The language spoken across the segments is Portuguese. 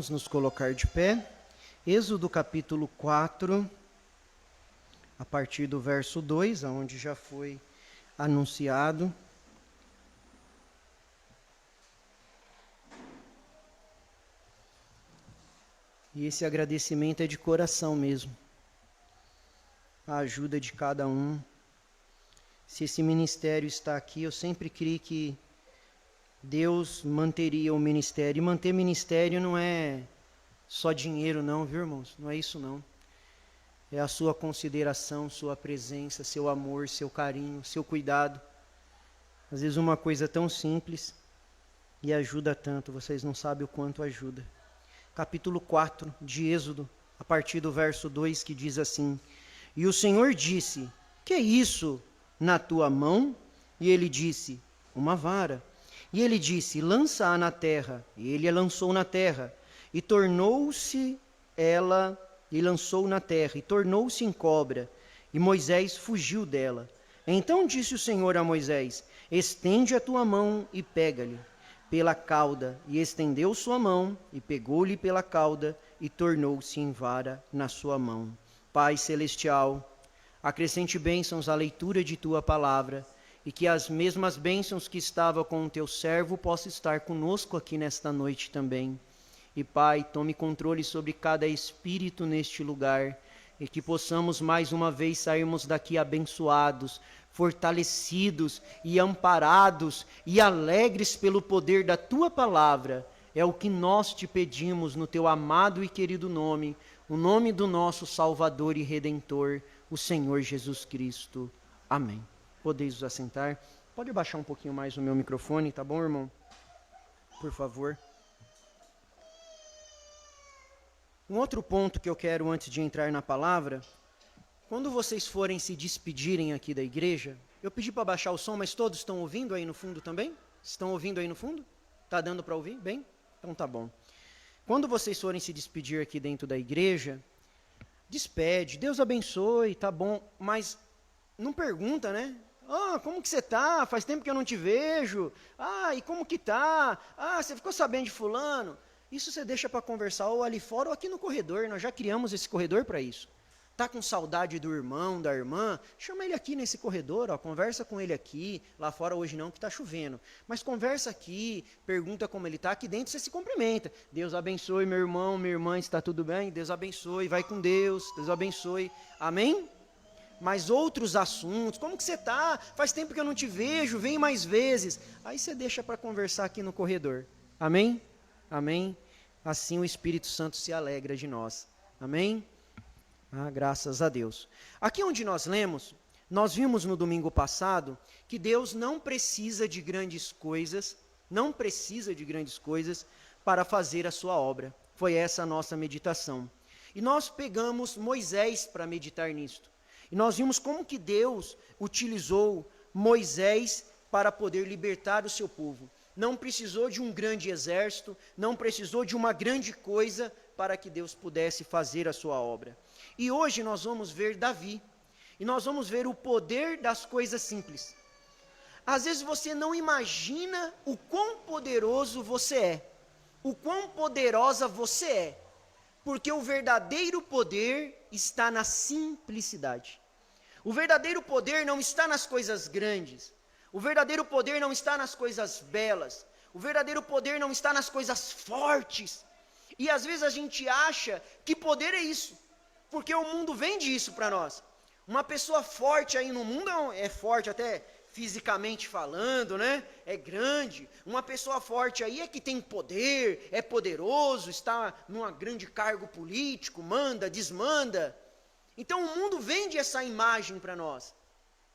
Vamos nos colocar de pé. Êxodo capítulo 4, a partir do verso 2, aonde já foi anunciado. E esse agradecimento é de coração mesmo. A ajuda de cada um. Se esse ministério está aqui, eu sempre criei que Deus manteria o ministério. E manter ministério não é só dinheiro não, viu, irmãos? Não é isso não. É a sua consideração, sua presença, seu amor, seu carinho, seu cuidado. Às vezes uma coisa tão simples e ajuda tanto, vocês não sabem o quanto ajuda. Capítulo 4 de Êxodo, a partir do verso 2, que diz assim: E o Senhor disse, que é isso na tua mão? E ele disse, uma vara. E ele disse, lança-a na terra. E ele a lançou na terra. E tornou-se ela, e lançou na terra, e tornou-se em cobra. E Moisés fugiu dela. Então disse o Senhor a Moisés, estende a tua mão e pega-lhe pela cauda. E estendeu sua mão, e pegou-lhe pela cauda, e tornou-se em vara na sua mão. Pai celestial, acrescente bênçãos à leitura de tua palavra, e que as mesmas bênçãos que estavam com o teu servo possam estar conosco aqui nesta noite também. E Pai, tome controle sobre cada espírito neste lugar, e que possamos mais uma vez sairmos daqui abençoados, fortalecidos e amparados e alegres pelo poder da tua palavra. É o que nós te pedimos no teu amado e querido nome, o nome do nosso Salvador e Redentor, o Senhor Jesus Cristo. Amém. Podeis vos assentar. Pode abaixar um pouquinho mais o meu microfone, tá bom, irmão? Por favor. Um outro ponto que eu quero antes de entrar na palavra, quando vocês forem se despedirem aqui da igreja, eu pedi para baixar o som, mas todos estão ouvindo aí no fundo também? Estão ouvindo aí no fundo? Tá dando para ouvir? Bem? Então tá bom. Quando vocês forem se despedir aqui dentro da igreja, despede, Deus abençoe, tá bom, mas não pergunta, né? Como que você tá? Faz tempo que eu não te vejo. E como que tá? Você ficou sabendo de fulano? Isso você deixa para conversar ou ali fora ou aqui no corredor. Nós já criamos esse corredor para isso. Tá com saudade do irmão, da irmã? Chama ele aqui nesse corredor, conversa com ele aqui. Lá fora hoje não, que está chovendo. Mas conversa aqui, pergunta como ele está. Aqui dentro você se cumprimenta. Deus abençoe meu irmão, minha irmã, está tudo bem? Deus abençoe, vai com Deus, Deus abençoe. Amém? Mas outros assuntos, como que você está? Faz tempo que eu não te vejo, vem mais vezes. Aí você deixa para conversar aqui no corredor. Amém? Amém? Assim o Espírito Santo se alegra de nós. Amém? Graças a Deus. Aqui onde nós lemos, nós vimos no domingo passado que Deus não precisa de grandes coisas, para fazer a sua obra. Foi essa a nossa meditação. E nós pegamos Moisés para meditar nisto. E nós vimos como que Deus utilizou Moisés para poder libertar o seu povo. Não precisou de um grande exército, não precisou de uma grande coisa para que Deus pudesse fazer a sua obra. E hoje nós vamos ver Davi, e nós vamos ver o poder das coisas simples. Às vezes você não imagina o quão poderoso você é, o quão poderosa você é, porque o verdadeiro poder está na simplicidade. O verdadeiro poder não está nas coisas grandes. O verdadeiro poder não está nas coisas belas. O verdadeiro poder não está nas coisas fortes. E às vezes a gente acha que poder é isso, porque o mundo vende isso para nós. Uma pessoa forte aí no mundo é forte até fisicamente falando, né? É grande. Uma pessoa forte aí é que tem poder, é poderoso, está num grande cargo político, manda, desmanda. Então o mundo vende essa imagem para nós,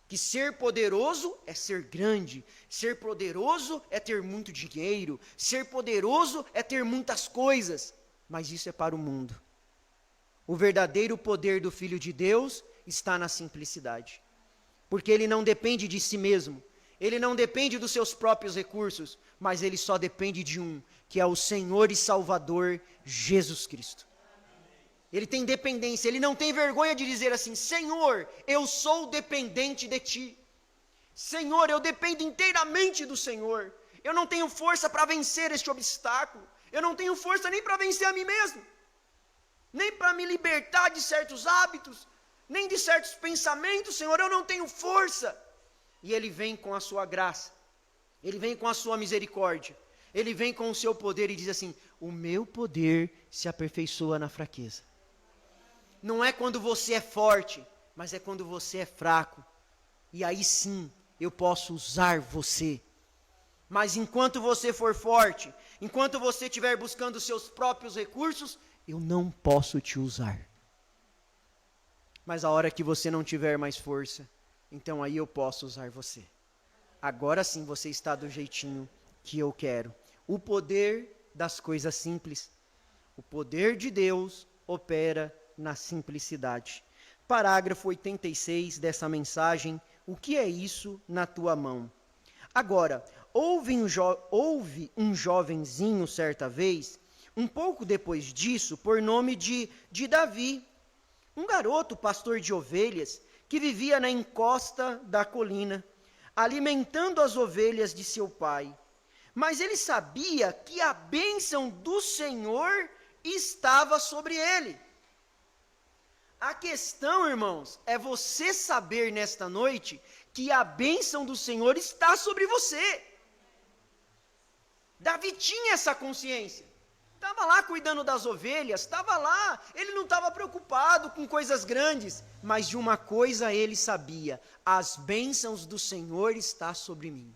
que ser poderoso é ser grande, ser poderoso é ter muito dinheiro, ser poderoso é ter muitas coisas, mas isso é para o mundo. O verdadeiro poder do Filho de Deus está na simplicidade, porque ele não depende de si mesmo, ele não depende dos seus próprios recursos, mas ele só depende de um, que é o Senhor e Salvador Jesus Cristo. Ele tem dependência, ele não tem vergonha de dizer assim: Senhor, eu sou dependente de ti. Senhor, eu dependo inteiramente do Senhor. Eu não tenho força para vencer este obstáculo. Eu não tenho força nem para vencer a mim mesmo, nem para me libertar de certos hábitos, nem de certos pensamentos, Senhor, eu não tenho força. E Ele vem com a sua graça, Ele vem com a sua misericórdia, Ele vem com o seu poder e diz assim: o meu poder se aperfeiçoa na fraqueza. Não é quando você é forte, mas é quando você é fraco. E aí sim, eu posso usar você. Mas enquanto você for forte, enquanto você estiver buscando os seus próprios recursos, eu não posso te usar. Mas a hora que você não tiver mais força, então aí eu posso usar você. Agora sim você está do jeitinho que eu quero. O poder das coisas simples. O poder de Deus opera na simplicidade. Parágrafo 86 dessa mensagem: o que é isso na tua mão? Agora, houve um jovenzinho certa vez, um pouco depois disso, por nome de Davi, um garoto pastor de ovelhas, que vivia na encosta da colina, alimentando as ovelhas de seu pai. Mas ele sabia que a bênção do Senhor estava sobre ele. A questão, irmãos, é você saber nesta noite que a bênção do Senhor está sobre você. Davi tinha essa consciência. Estava lá cuidando das ovelhas, estava lá, ele não estava preocupado com coisas grandes, mas de uma coisa ele sabia: as bênçãos do Senhor estão sobre mim.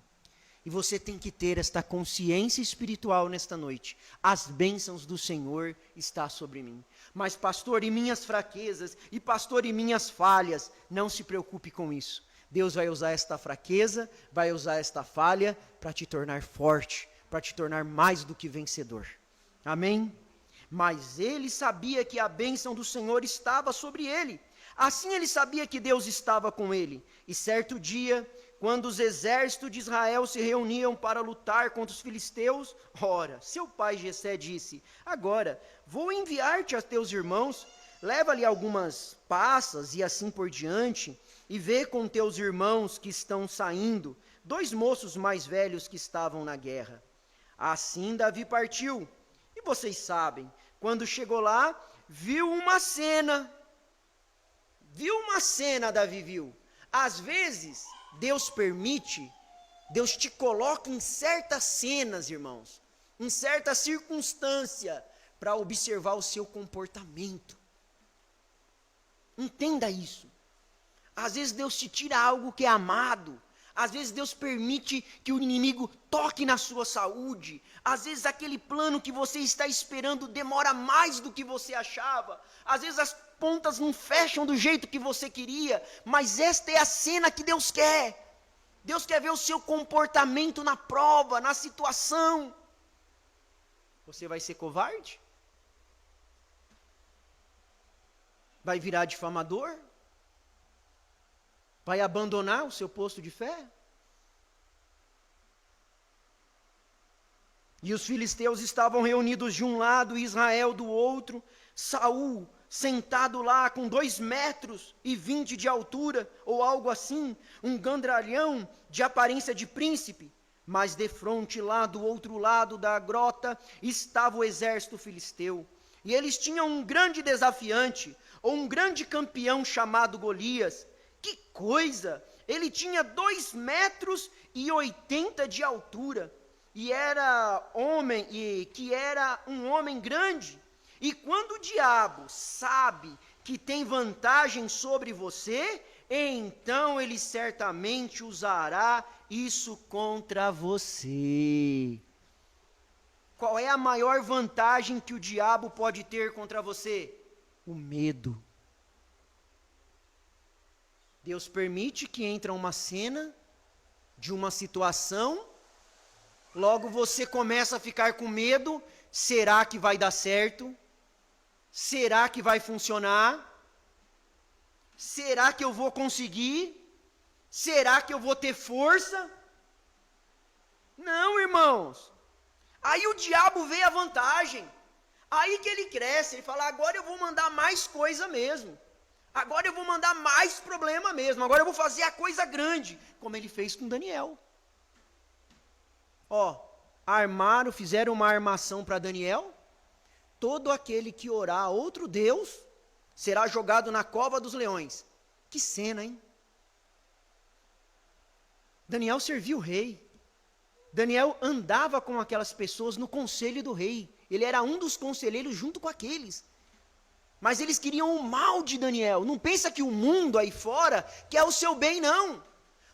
E você tem que ter esta consciência espiritual nesta noite: as bênçãos do Senhor estão sobre mim. Mas pastor, e minhas fraquezas, e pastor, e minhas falhas, não se preocupe com isso. Deus vai usar esta fraqueza, vai usar esta falha para te tornar forte, para te tornar mais do que vencedor. Amém? Mas ele sabia que a bênção do Senhor estava sobre ele. Assim ele sabia que Deus estava com ele. E certo dia, quando os exércitos de Israel se reuniam para lutar contra os filisteus, ora, seu pai Jessé disse: agora, vou enviar-te a teus irmãos, leva-lhe algumas passas e assim por diante, e vê com teus irmãos que estão saindo, 2 moços mais velhos que estavam na guerra. Assim Davi partiu. E vocês sabem, quando chegou lá, viu uma cena, Davi viu. Às vezes, Deus permite, Deus te coloca em certas cenas, irmãos, em certa circunstância, para observar o seu comportamento. Entenda isso. Às vezes Deus te tira algo que é amado. Às vezes Deus permite que o inimigo toque na sua saúde. Às vezes aquele plano que você está esperando demora mais do que você achava. Às vezes as pontas não fecham do jeito que você queria. Mas esta é a cena que Deus quer. Deus quer ver o seu comportamento na prova, na situação. Você vai ser covarde? Vai virar difamador? Vai abandonar o seu posto de fé? E os filisteus estavam reunidos de um lado e Israel do outro. Saul sentado lá com 2,20 metros de altura, ou algo assim, um gandralhão de aparência de príncipe. Mas defronte lá do outro lado da grota estava o exército filisteu. E eles tinham um grande desafiante, ou um grande campeão chamado Golias. Que coisa! Ele tinha 2,80 metros de altura, e era um homem grande. E quando o diabo sabe que tem vantagem sobre você, então ele certamente usará isso contra você. Qual é a maior vantagem que o diabo pode ter contra você? O medo. Deus permite que entre uma cena de uma situação, logo você começa a ficar com medo. Será que vai dar certo? Será que vai funcionar? Será que eu vou conseguir? Será que eu vou ter força? Não, irmãos. Aí o diabo vê a vantagem. Aí que ele cresce, ele fala: agora eu vou mandar mais coisa mesmo. Agora eu vou mandar mais problema mesmo. Agora eu vou fazer a coisa grande, como ele fez com Daniel. fizeram uma armação para Daniel. Todo aquele que orar a outro Deus será jogado na cova dos leões. Que cena, hein? Daniel serviu o rei. Daniel andava com aquelas pessoas no conselho do rei. Ele era um dos conselheiros junto com aqueles. Mas eles queriam o mal de Daniel. Não pensa que o mundo aí fora quer o seu bem, não.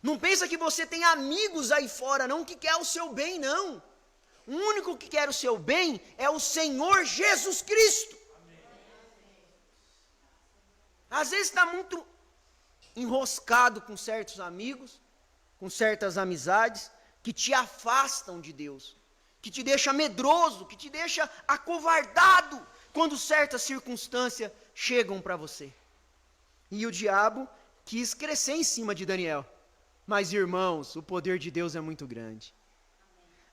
Não pensa que você tem amigos aí fora, não, que quer o seu bem, não. O único que quer o seu bem é o Senhor Jesus Cristo. Às vezes está muito enroscado com certos amigos, com certas amizades, que te afastam de Deus, que te deixa medroso, que te deixa acovardado, quando certas circunstâncias chegam para você. E o diabo quis crescer em cima de Daniel. Mas, irmãos, o poder de Deus é muito grande.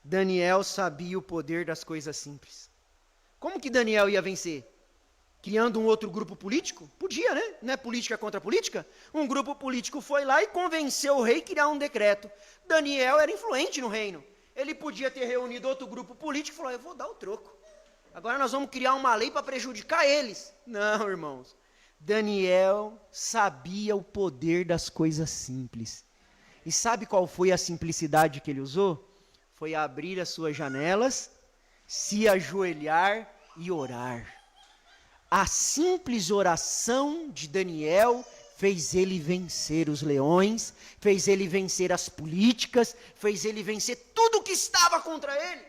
Daniel sabia o poder das coisas simples. Como que Daniel ia vencer? Criando um outro grupo político? Podia, né? Não é política contra política? Um grupo político foi lá e convenceu o rei a criar um decreto. Daniel era influente no reino. Ele podia ter reunido outro grupo político e falou, eu vou dar o troco. Agora nós vamos criar uma lei para prejudicar eles. Não, irmãos. Daniel sabia o poder das coisas simples. E sabe qual foi a simplicidade que ele usou? Foi abrir as suas janelas, se ajoelhar e orar. A simples oração de Daniel fez ele vencer os leões, fez ele vencer as políticas, fez ele vencer tudo que estava contra ele.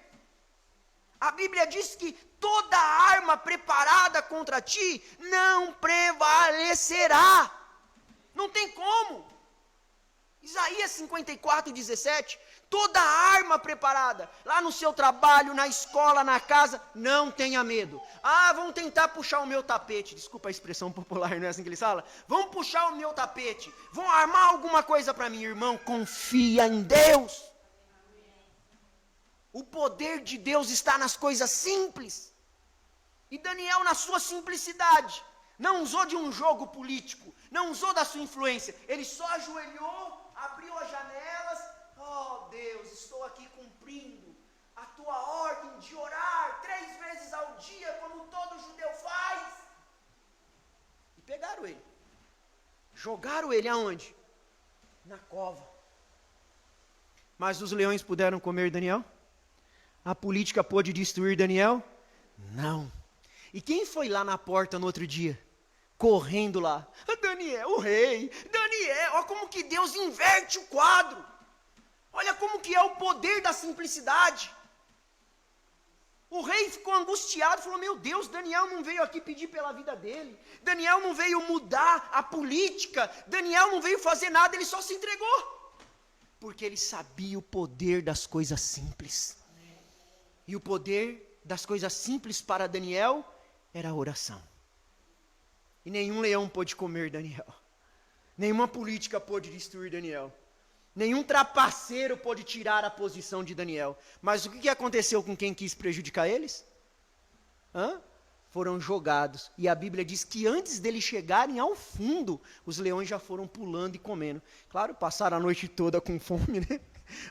A Bíblia diz que toda arma preparada contra ti não prevalecerá. Não tem como. Isaías 54:17, toda arma preparada, lá no seu trabalho, na escola, na casa, não tenha medo. Vão tentar puxar o meu tapete, desculpa a expressão popular, não é assim que eles falam? Vão puxar o meu tapete, vão armar alguma coisa para mim, irmão, confia em Deus. O poder de Deus está nas coisas simples. E Daniel, na sua simplicidade, não usou de um jogo político, não usou da sua influência, ele só ajoelhou, abriu as janelas, oh Deus, estou aqui cumprindo a tua ordem de orar 3 vezes ao dia, como todo judeu faz. E pegaram ele, jogaram ele aonde? Na cova. Mas os leões puderam comer Daniel? A política pôde destruir Daniel? Não. E quem foi lá na porta no outro dia? Correndo lá, Daniel, o rei, Daniel, olha como que Deus inverte o quadro, olha como que é o poder da simplicidade. O rei ficou angustiado, falou, meu Deus, Daniel não veio aqui pedir pela vida dele, Daniel não veio mudar a política, Daniel não veio fazer nada, ele só se entregou, porque ele sabia o poder das coisas simples. E o poder das coisas simples para Daniel era a oração. E nenhum leão pôde comer Daniel. Nenhuma política pôde destruir Daniel. Nenhum trapaceiro pôde tirar a posição de Daniel. Mas o que aconteceu com quem quis prejudicar eles? Foram jogados. E a Bíblia diz que antes deles chegarem ao fundo, os leões já foram pulando e comendo. Claro, passaram a noite toda com fome, né?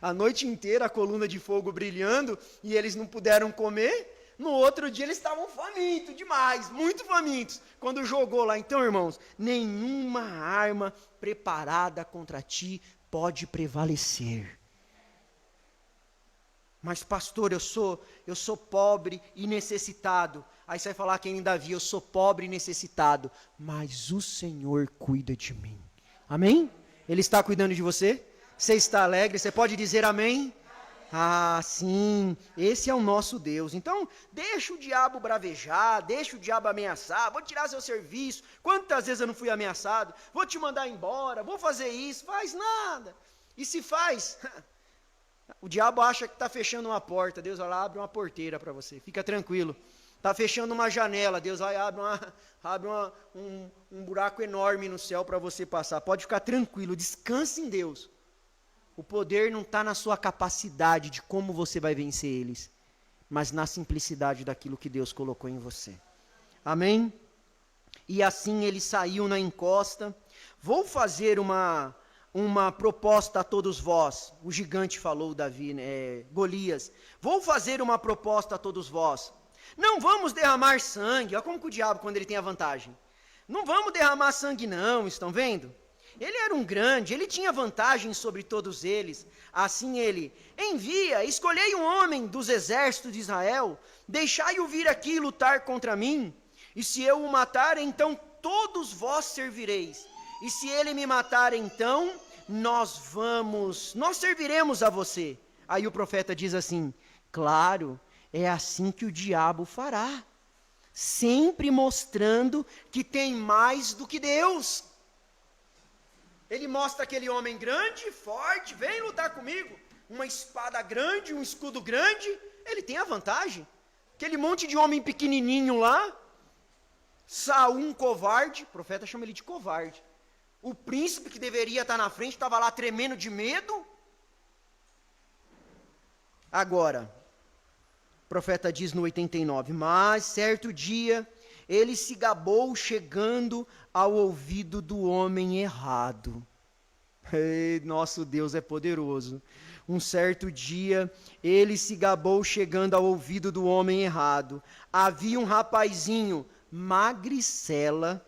A noite inteira a coluna de fogo brilhando e eles não puderam comer. No outro dia eles estavam famintos demais, muito famintos, quando jogou lá. Então, irmãos, nenhuma arma preparada contra ti pode prevalecer. Mas pastor, eu sou pobre e necessitado. Aí você vai falar que nem Davi, eu sou pobre e necessitado, mas o Senhor cuida de mim. Amém? Ele está cuidando de você? Você está alegre? Você pode dizer amém? Sim, esse é o nosso Deus. Então, deixa o diabo bravejar, deixa o diabo ameaçar, vou tirar seu serviço. Quantas vezes eu não fui ameaçado? Vou te mandar embora, vou fazer isso, faz nada. E se faz, o diabo acha que está fechando uma porta, Deus vai lá, abre uma porteira para você, fica tranquilo. Está fechando uma janela, Deus vai abre um buraco enorme no céu para você passar. Pode ficar tranquilo, descanse em Deus. O poder não está na sua capacidade de como você vai vencer eles, mas na simplicidade daquilo que Deus colocou em você. Amém? E assim ele saiu na encosta. Vou fazer uma uma proposta a todos vós. O gigante falou, Davi, Golias. Vou fazer uma proposta a todos vós. Não vamos derramar sangue. Olha como que o diabo, quando ele tem a vantagem. Não vamos derramar sangue não, estão vendo? Ele era um grande, ele tinha vantagem sobre todos eles. Assim ele, escolhei um homem dos exércitos de Israel, deixai-o vir aqui e lutar contra mim. E se eu o matar, então todos vós servireis. E se ele me matar, então nós serviremos a você. Aí o profeta diz assim, claro, é assim que o diabo fará. Sempre mostrando que tem mais do que Deus. Ele mostra aquele homem grande, forte, vem lutar comigo. Uma espada grande, um escudo grande, ele tem a vantagem. Aquele monte de homem pequenininho lá, Saul um covarde, o profeta chama ele de covarde. O príncipe que deveria estar na frente estava lá tremendo de medo. Agora, o profeta diz no 89, mas certo dia ele se gabou chegando ao ouvido do homem errado. Ei, nosso Deus é poderoso. Um certo dia ele se gabou chegando ao ouvido do homem errado. Havia um rapazinho, magricela,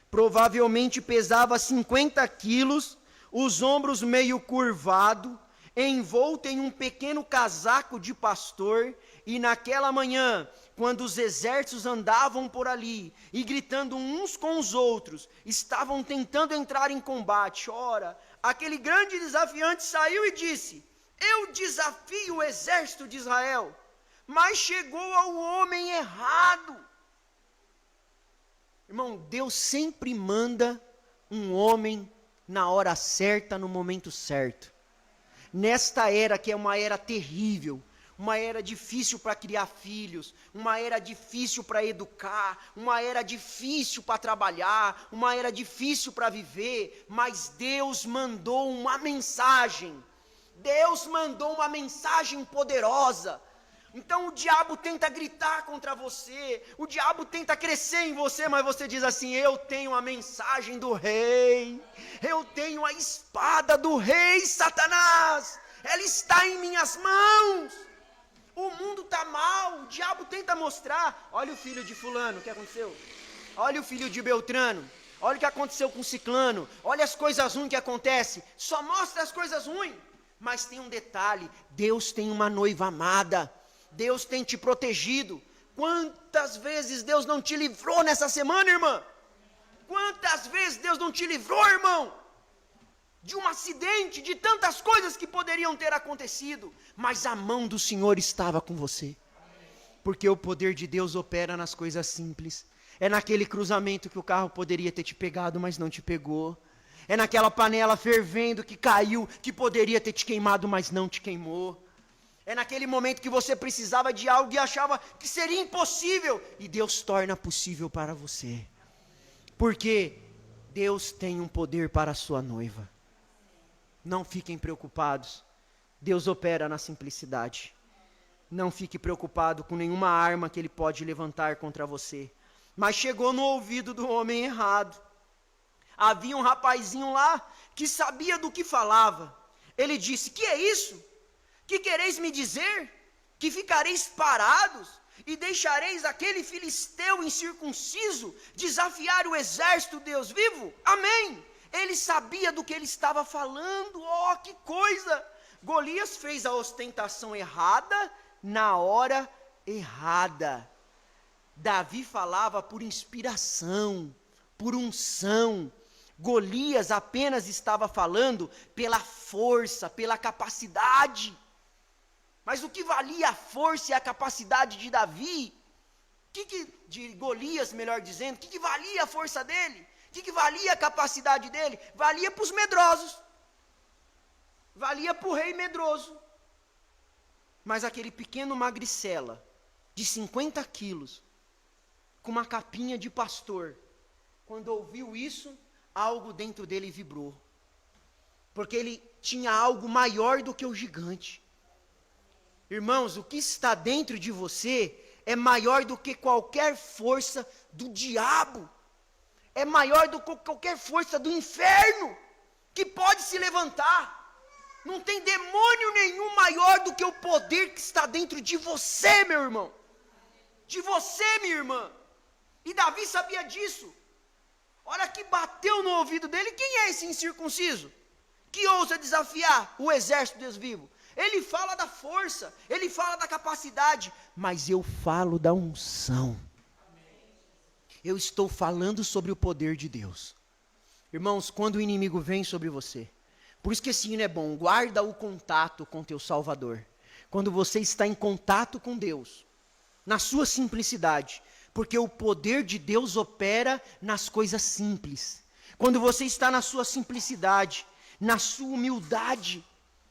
provavelmente pesava 50 quilos, os ombros meio curvado, envolto em um pequeno casaco de pastor, e naquela manhã, quando os exércitos andavam por ali, e gritando uns com os outros, estavam tentando entrar em combate, ora, aquele grande desafiante saiu e disse, eu desafio o exército de Israel, mas chegou ao homem errado. Irmão, Deus sempre manda um homem na hora certa, no momento certo. Nesta era que é uma era terrível, uma era difícil para criar filhos, uma era difícil para educar, uma era difícil para trabalhar, uma era difícil para viver, mas Deus mandou uma mensagem. Deus mandou uma mensagem poderosa. Então o diabo tenta gritar contra você, o diabo tenta crescer em você, mas você diz assim, eu tenho a mensagem do rei, eu tenho a espada do rei Satanás, ela está em minhas mãos. O mundo está mal, o diabo tenta mostrar, olha o filho de fulano, o que aconteceu? Olha o filho de Beltrano, olha o que aconteceu com Ciclano, olha as coisas ruins que acontecem, só mostra as coisas ruins, mas tem um detalhe, Deus tem uma noiva amada, Deus tem te protegido. Quantas vezes Deus não te livrou nessa semana, irmã? Quantas vezes Deus não te livrou, irmão? De um acidente, de tantas coisas que poderiam ter acontecido, mas a mão do Senhor estava com você. Porque o poder de Deus opera nas coisas simples. É naquele cruzamento que o carro poderia ter te pegado, mas não te pegou. É naquela panela fervendo que caiu, que poderia ter te queimado, mas não te queimou. É naquele momento que você precisava de algo e achava que seria impossível. E Deus torna possível para você. Porque Deus tem um poder para a sua noiva. Não fiquem preocupados. Deus opera na simplicidade. Não fique preocupado com nenhuma arma que Ele pode levantar contra você. Mas chegou no ouvido do homem errado. Havia um rapazinho lá que sabia do que falava. Ele disse, que é isso? Que quereis me dizer? Que ficareis parados e deixareis aquele filisteu incircunciso desafiar o exército de Deus vivo? Amém! Ele sabia do que ele estava falando, oh, que coisa! Golias fez a ostentação errada na hora errada. Davi falava por inspiração, por unção. Golias apenas estava falando pela força, pela capacidade. Mas o que valia a força e a capacidade de Davi? De Golias, melhor dizendo, o que valia a força dele? O que valia a capacidade dele? Valia para os medrosos. Valia para o rei medroso. Mas aquele pequeno magricela, de 50 quilos, com uma capinha de pastor, quando ouviu isso, algo dentro dele vibrou. Porque ele tinha algo maior do que o gigante. Irmãos, o que está dentro de você é maior do que qualquer força do diabo. É maior do que qualquer força do inferno. que pode se levantar. Não tem demônio nenhum maior do que o poder que está dentro de você, meu irmão. De você, minha irmã. E Davi sabia disso. Hora que bateu no ouvido dele, quem é esse incircunciso? Que ousa desafiar o exército de Deus vivo? Ele fala da força, ele fala da capacidade, mas eu falo da unção. Eu estou falando sobre o poder de Deus. Irmãos, quando o inimigo vem sobre você, por isso que esse hino é bom, guarda o contato com teu Salvador. Quando você está em contato com Deus, na sua simplicidade, porque o poder de Deus opera nas coisas simples. Quando você está na sua simplicidade, na sua humildade,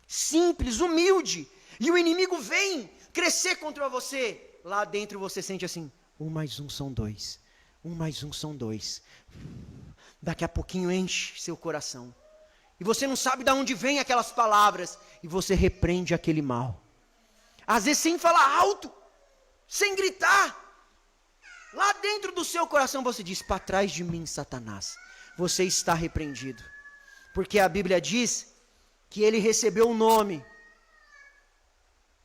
simples, humilde, e o inimigo vem crescer contra você, lá dentro você sente assim, 1 mais 1 são 2, 1 mais 1 são 2, daqui a pouquinho enche seu coração, e você não sabe de onde vem aquelas palavras, e você repreende aquele mal, às vezes sem falar alto, sem gritar, lá dentro do seu coração você diz, para trás de mim, Satanás, você está repreendido, porque a Bíblia diz que ele recebeu um nome,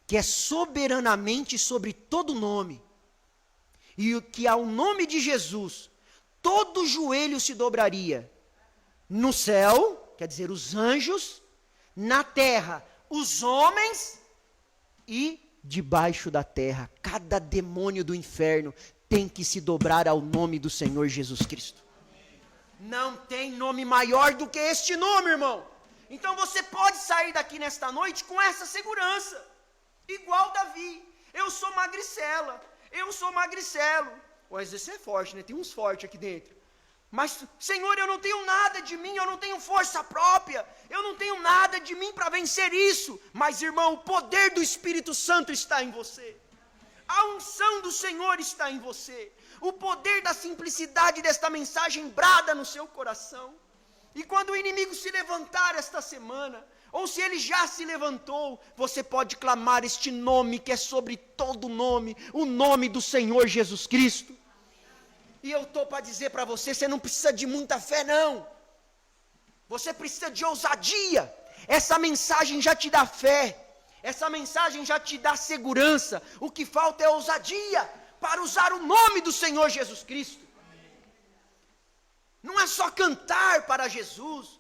que é soberanamente sobre todo nome, e que ao nome de Jesus, todo joelho se dobraria, no céu, quer dizer, os anjos, na terra, os homens, e debaixo da terra, cada demônio do inferno, tem que se dobrar ao nome do Senhor Jesus Cristo. Não tem nome maior do que este nome, irmão. Então você pode sair daqui nesta noite com essa segurança, igual Davi, eu sou magricela, eu sou magricelo, mas esse é forte, né? Tem uns fortes aqui dentro, mas Senhor, eu não tenho nada de mim, eu não tenho força própria, eu não tenho nada de mim para vencer isso, mas irmão, o poder do Espírito Santo está em você, a unção do Senhor está em você, o poder da simplicidade desta mensagem brada no seu coração. E quando o inimigo se levantar esta semana, ou se ele já se levantou, você pode clamar este nome que é sobre todo nome, o nome do Senhor Jesus Cristo. E eu estou para dizer para você, você não precisa de muita fé não, você precisa de ousadia, essa mensagem já te dá fé, essa mensagem já te dá segurança, o que falta é ousadia, para usar o nome do Senhor Jesus Cristo. Não é só cantar para Jesus,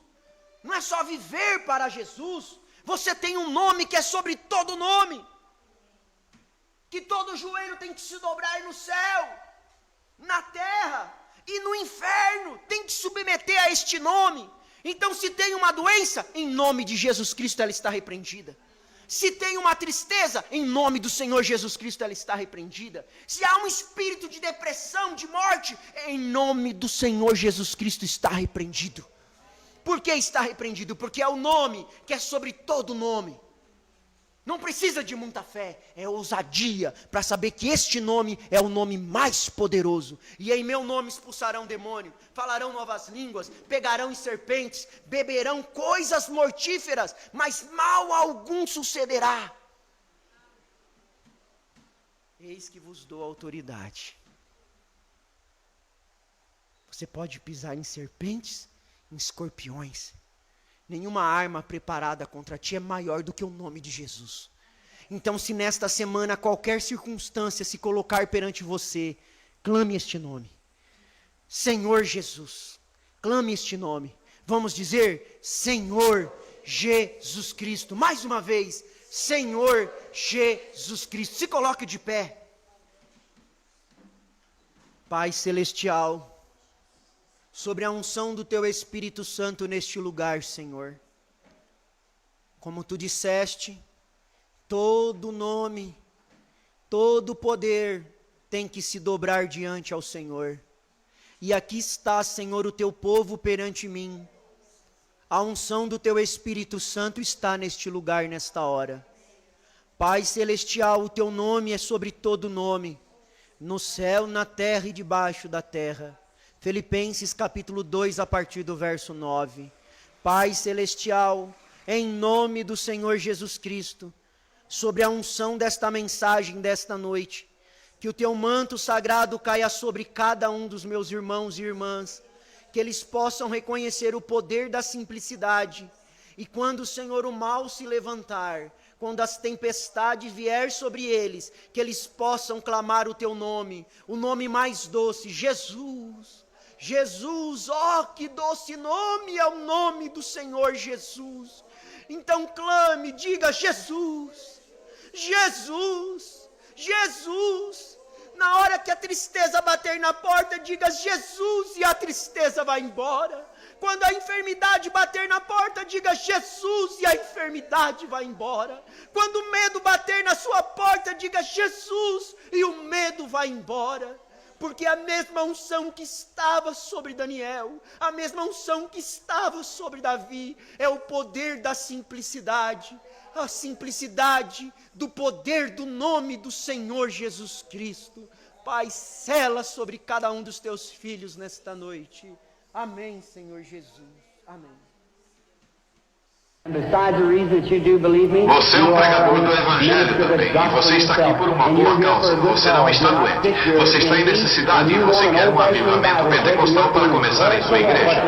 não é só viver para Jesus, você tem um nome que é sobre todo nome, que todo joelho tem que se dobrar no céu, na terra e no inferno, tem que submeter a este nome. Então se tem uma doença, em nome de Jesus Cristo ela está repreendida. Se tem uma tristeza, em nome do Senhor Jesus Cristo ela está repreendida. Se há um espírito de depressão, de morte, em nome do Senhor Jesus Cristo está repreendido. Por que está repreendido? Porque é o nome que é sobre todo nome. Não precisa de muita fé, é ousadia para saber que este nome é o nome mais poderoso. E em meu nome expulsarão demônio, falarão novas línguas, pegarão em serpentes, beberão coisas mortíferas, mas mal algum sucederá. Eis que vos dou autoridade. Você pode pisar em serpentes, em escorpiões. Nenhuma arma preparada contra ti é maior do que o nome de Jesus. Então, se nesta semana qualquer circunstância se colocar perante você, clame este nome. Senhor Jesus, clame este nome. Vamos dizer, Senhor Jesus Cristo. Mais uma vez, Senhor Jesus Cristo. Se coloque de pé. Pai Celestial, sobre a unção do Teu Espírito Santo neste lugar, Senhor. Como Tu disseste, todo nome, todo poder tem que se dobrar diante ao Senhor. E aqui está, Senhor, o Teu povo perante mim. A unção do Teu Espírito Santo está neste lugar, nesta hora. Pai Celestial, o Teu nome é sobre todo nome, no céu, na terra e debaixo da terra. Filipenses capítulo 2, a partir do verso 9. Pai Celestial, em nome do Senhor Jesus Cristo, sobre a unção desta mensagem desta noite, que o Teu manto sagrado caia sobre cada um dos meus irmãos e irmãs, que eles possam reconhecer o poder da simplicidade. E quando, Senhor, o mal se levantar, quando as tempestades vier sobre eles, que eles possam clamar o teu nome, o nome mais doce, Jesus. Jesus, ó, que doce nome é o nome do Senhor Jesus. Então clame, diga Jesus, Jesus, Jesus. Na hora que a tristeza bater na porta, diga Jesus e a tristeza vai embora. Quando a enfermidade bater na porta, diga Jesus e a enfermidade vai embora. Quando o medo bater na sua porta, diga Jesus e o medo vai embora. Porque a mesma unção que estava sobre Daniel, a mesma unção que estava sobre Davi, é o poder da simplicidade, a simplicidade do poder do nome do Senhor Jesus Cristo. Pai, sela sobre cada um dos teus filhos nesta noite. Amém, Senhor Jesus. Amém. Você é um pregador do Evangelho também, e você está aqui por uma boa causa. Você não está doente, você está em necessidade e você quer um avivamento pentecostal para começar em sua igreja.